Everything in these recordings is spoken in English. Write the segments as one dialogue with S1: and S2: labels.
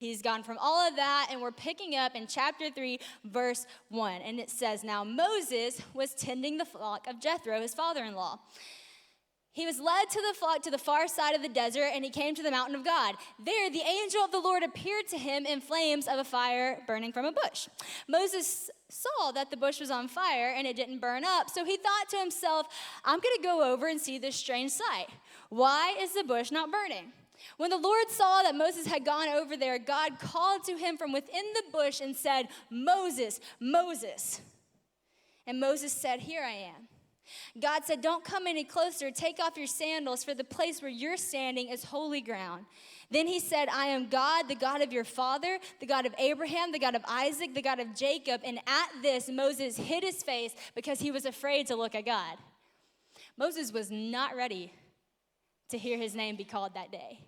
S1: He's gone from all of that, and we're picking up in chapter 3, verse 1. And it says, now Moses was tending the flock of Jethro, his father-in-law. He was led to the flock to the far side of the desert, and he came to the mountain of God. There, the angel of the Lord appeared to him in flames of a fire burning from a bush. Moses saw that the bush was on fire, and it didn't burn up. So he thought to himself, I'm going to go over and see this strange sight. Why is the bush not burning? When the Lord saw that Moses had gone over there, God called to him from within the bush and said, Moses, Moses. And Moses said, here I am. God said, don't come any closer. Take off your sandals, for the place where you're standing is holy ground. Then he said, I am God, the God of your father, the God of Abraham, the God of Isaac, the God of Jacob. And at this, Moses hid his face because he was afraid to look at God. Moses was not ready to hear his name be called that day.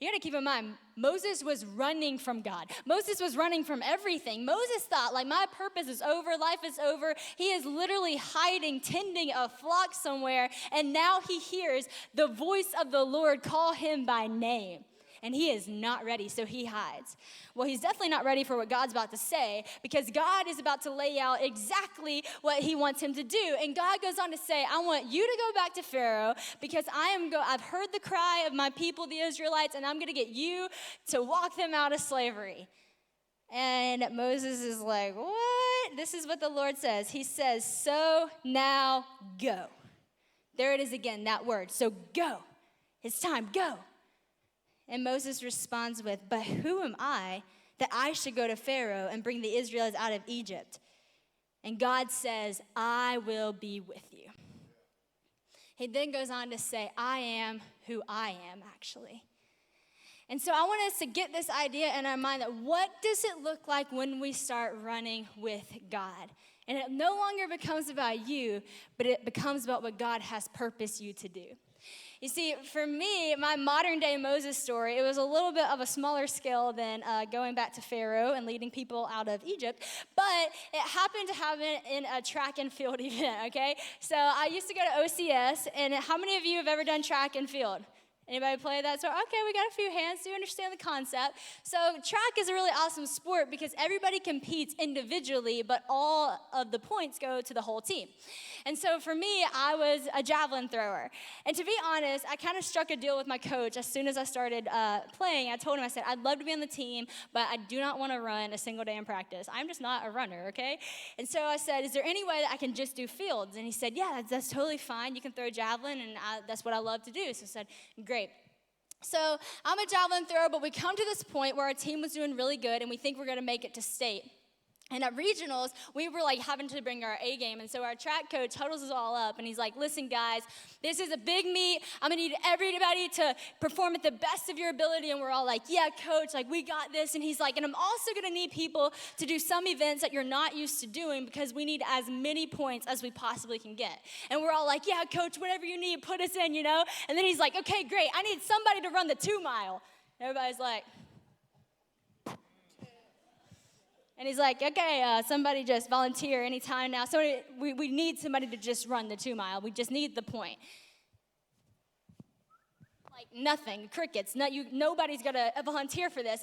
S1: You gotta keep in mind, Moses was running from God. Moses was running from everything. Moses thought, like, my purpose is over, life is over. He is literally hiding, tending a flock somewhere, and now he hears the voice of the Lord call him by name. And he is not ready, so he hides. Well, he's definitely not ready for what God's about to say, because God is about to lay out exactly what he wants him to do. And God goes on to say, I want you to go back to Pharaoh, because I've heard the cry of my people, the Israelites, and I'm going to get you to walk them out of slavery. And Moses is like, what? This is what the Lord says. He says, so now go. There it is again, that word. So go. It's time, go. And Moses responds with, but who am I that I should go to Pharaoh and bring the Israelites out of Egypt? And God says, I will be with you. He then goes on to say, I am who I am, actually. And so I want us to get this idea in our mind that what does it look like when we start running with God? And it no longer becomes about you, but it becomes about what God has purposed you to do. You see, for me, my modern day Moses story, it was a little bit of a smaller scale than going back to Pharaoh and leading people out of Egypt, but it happened to happen in a track and field event, okay? So I used to go to OCS, and how many of you have ever done track and field? Anybody play that? So, okay, we got a few hands. Do you understand the concept? So track is a really awesome sport because everybody competes individually, but all of the points go to the whole team. And so for me, I was a javelin thrower. And to be honest, I kind of struck a deal with my coach as soon as I started playing. I told him, I said, I'd love to be on the team, but I do not want to run a single day in practice. I'm just not a runner, okay? And so I said, is there any way that I can just do fields? And he said, yeah, that's totally fine. You can throw javelin, and that's what I love to do. So I said, great. So I'm a javelin thrower, but we come to this point where our team was doing really good, and we think we're going to make it to state. And at regionals, we were like having to bring our A game. And so our track coach huddles us all up, and he's like, listen, guys, this is a big meet. I'm going to need everybody to perform at the best of your ability. And we're all like, yeah, coach, like we got this. And he's like, and I'm also going to need people to do some events that you're not used to doing because we need as many points as we possibly can get. And we're all like, yeah, coach, whatever you need, put us in, you know. And then he's like, okay, great. I need somebody to run the 2 mile. And everybody's like, and he's like, okay, somebody just volunteer anytime now. So we need somebody to just run the 2 mile. We just need the point. Like nothing, crickets. Nobody's going to volunteer for this.